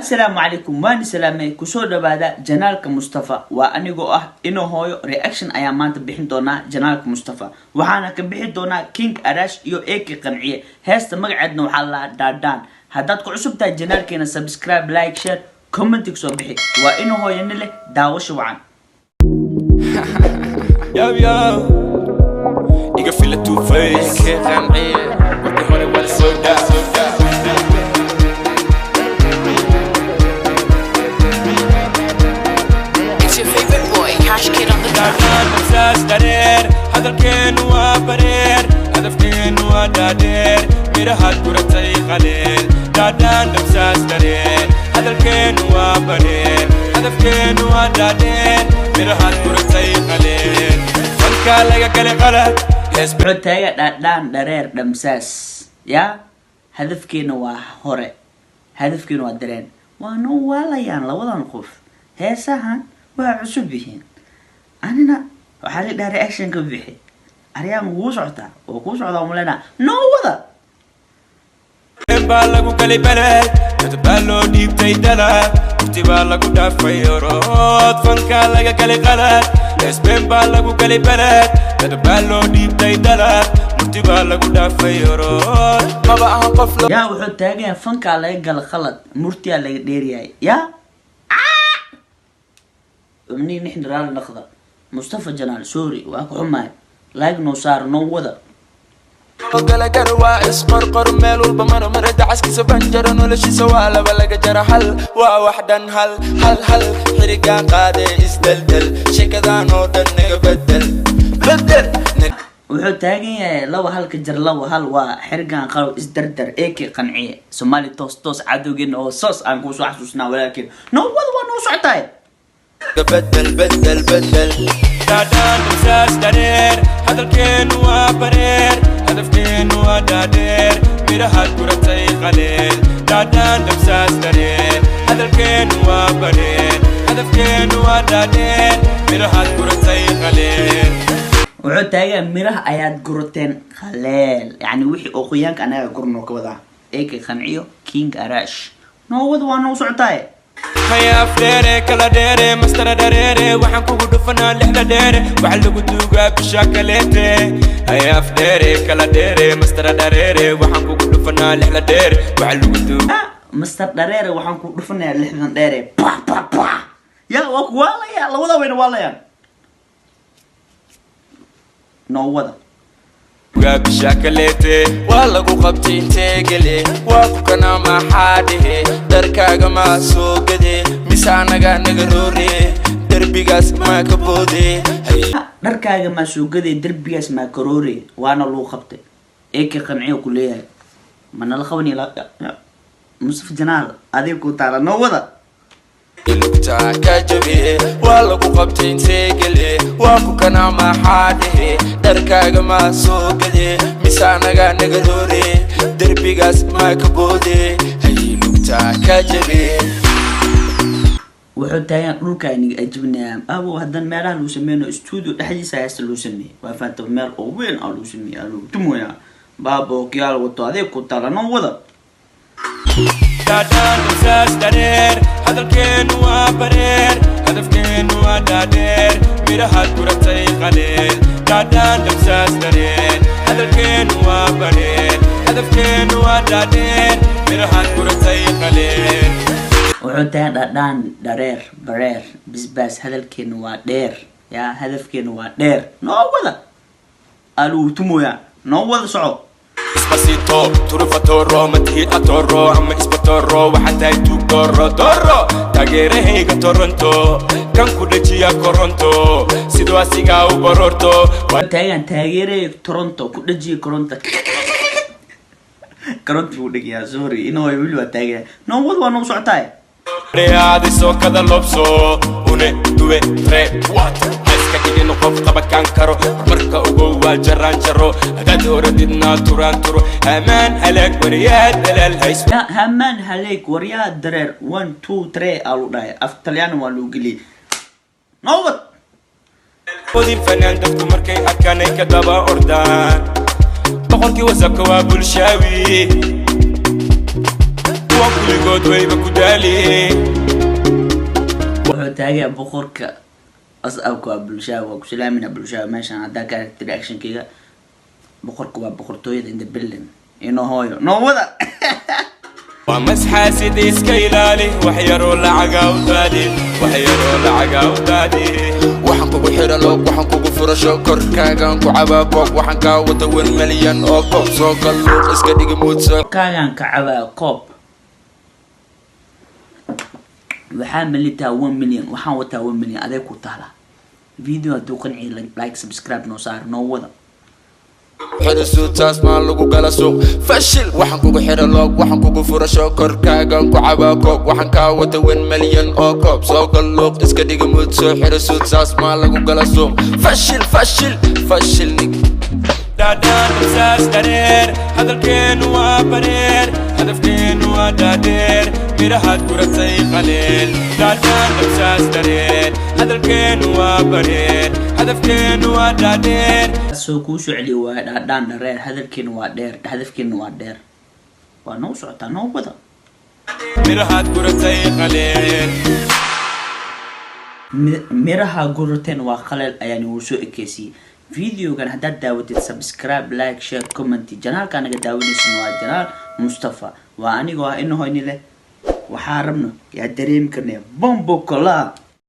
السلام عليكم وان سلامي كسو دبادا جنالك مصطفى وانيغو انو هويو رياكشن ايا مانتا بixin doona جنالك مصطفى waxaana ka bixi doona King Arash iyo Eki qanciye heesta magaceedna waxa la daadaan hadaad ku cusub tahay janaalkeena subscribe like share comment ku soo bixi waa inoo hooyana leh daawasho wacan yo iga feel two face Eki qanciye wadi hore wal soo daa هذا الكين وبرير هدف كين ودادير ميرهات كرتي قليل دادان نفساس درير هذا الكين وبرير هدف كين ودادير ميرهات كرتي قليل فانكا لغا كالي قلب يسبحو تايا دادان درير دمساس يا هدف كين وهوري هدف كين ودرين وانو والايان لوضان خوف هيساهان وعسوبيهين أنا وحالي ده رياكشن كبيحي أريام وصعتا وكوصعتا وملنا نوضا بالغو كلي بلد تتبالو ديب تيدلا تتبالغو دافيرات فانكا لغا كلي قلد اسبين بالغو كلي بلد تتبالو ديب تيدلا تتبالغو دافيرات ما بقى قفلو يا وحو تاقيا فانكا لغا قل خلط مرتيا لغا ديرياي يا ومنين نحن رال نخضر مصطفى جنال سوري واكو حماي لايك نو صار نو ودا قال قروا اسقر ميل والبمر مرد عسكي سبنجر ولا شي سواله بلق جرى حل وحدا هل حرقا قاده اسدلدل شي كذا نو دنق بدل wuxuu taagan yahay laba halka jar laba hal waa xirgaan qaro isdardar Eki qanciye Somali toos cadowgeen oo soos aan ku soo xasuusnaa walaakiin no wada waa noo socotay بدل دادان مساس دارير هذا الكين وبرير هدف كين ودادير ميرهات كرتي قليل دادان مساس دارير هذا الكين وبرير هدف كين ودادير ميرهات كرتي قليل wuxuu taagan miraha ayaad gurteen qaleel yani wixii oo qoyaanka anaga gurno ka wada Eki qanciyo King Arash no wada waa noo socotay هيا فليري كلا ديري مستر داريري وحن كوكو دفنا لحنا ديري وحلقو دوغا بشاكليتي هيا فليري كلا ديري مستر داريري وحن كوكو دفنا لحنا ديري وحلقو دوغا مستر داريري وحن كوكو دفنا لحنا ديري با يا واك والا يا لودا وين والا يا نو ودا بشاكليتي والله قبتي تيقلي واكو كنا ما حاده دركاغا ما سوقدي مسانغا نغروري دربيغاس ما كبودي دركاغا ما سوقدي دربيغاس ما كروري وانا لو قبتي Eki qanciyo كليه من الخوني لا مصطفى جنال اديكو تعالى نو ودا لقتا كجبي والله قبتي تيقلي واكو كنا ما حاده دركاغا ما سوقدي مسانغا نغروري دربيغاس ما كبودي هي لقتا كجبي wuxuu taagan dhulka aniga ajibnaa abo hadan meelaha loo sameeyo studio dhaxdiisa haysta loo sameeyo waa faanta meel oo weyn oo loo sameeyo loo tumoya baabo kiyaal wato adeeg ku talano wada دادان مساس دارير هذا الكين وبرير هدف كين ودادير ميرهات كرتي قليل دادان مساس دارير هذا الكين وبرير هدف كين ودادير ميرهات كرتي قليل wuxuu taagan dadaan dareer bareer bisbaas hadalkeena waa dheer yaa hadafkeena waa dheer noo wada aluu tumoya noo wada soco Despacito, turfatoro, matihid atoro, ama ispatoro, waxata itug doro taageerahayga Toronto, kan ku dhajiya Koronto, sidoo asiga u barorto taagan taageerahayga Toronto ku dhajiya Koronto u dhagiya sorry inoo wili waa taagan noo wada waa noo socotay readi soo kada lobso une duwe 3 4 كدين قف قبا كان كرو مركا وجوا جران جرو هداد وردنا توران تورو همان هلاك ورياد دلال هيس لا همان هلاك ورياد درير 1 2 3 قالوا داي افتليان والو قلي نوبت ودي الفنان دفتو مركي اكاني كدابا اوردان بقولكي وزبك وابو الشاوي وانكو كل قد ويبا كدالي wuxuu taagaya boqorka asabka bulshada waa ku salaamina bulshada meeshan hadda ka reaction-kiga boqorka waa boqortooyada in the building inoo hooyo noo wada ومس حاسد اسكيلالي وحيرو لعقا وتادي وحيرو لعقا وتادي waxaan kugu xira loog waxaan kugu furasho korkaagaan ku cabaa boog waxaan kaa wata 1 milyan oo koob soo gal luuq iska dhigi muudso kaagaan ka cabaa koob waxaan malitaa 1 milyan waxaan wataa 1 milyan adeeg ku taala video hadduu qanciyo like subscribe noo saar noo wada xirisu taas maa lagu gala suuq fashil waxaan kugu xira loog waxaan kugu furasho korkaagaan ku cabaa boog waxaan kaa wata 1 milyan oo koob soo gal luuq iska dhigi muudso xirisu taas maa lagu gala suuq fashil fashil fashil nig دادان نفساس دارير هذا الكين وابرير هدفكين ودادير ميرهات كرتي قليل دادان نفساس دارير هذا الكين وابرير هدفكين ودادير soo kuu socli waa dhaadhaan dhareer hadalkiina waa dheer hadafkiina waa dheer waa noo socotaa noo wada ميرهات كرتي قليل miraha gurateen waa qaleel ayaan ugu soo ekeysiyey videogan haddaad daawatid subscribe like share comment janaalka naga daawanaysin waa janaal mustafa waa anigoo ah inahoyni leh waxaa rabno yaa dareemi karnaya bombo kola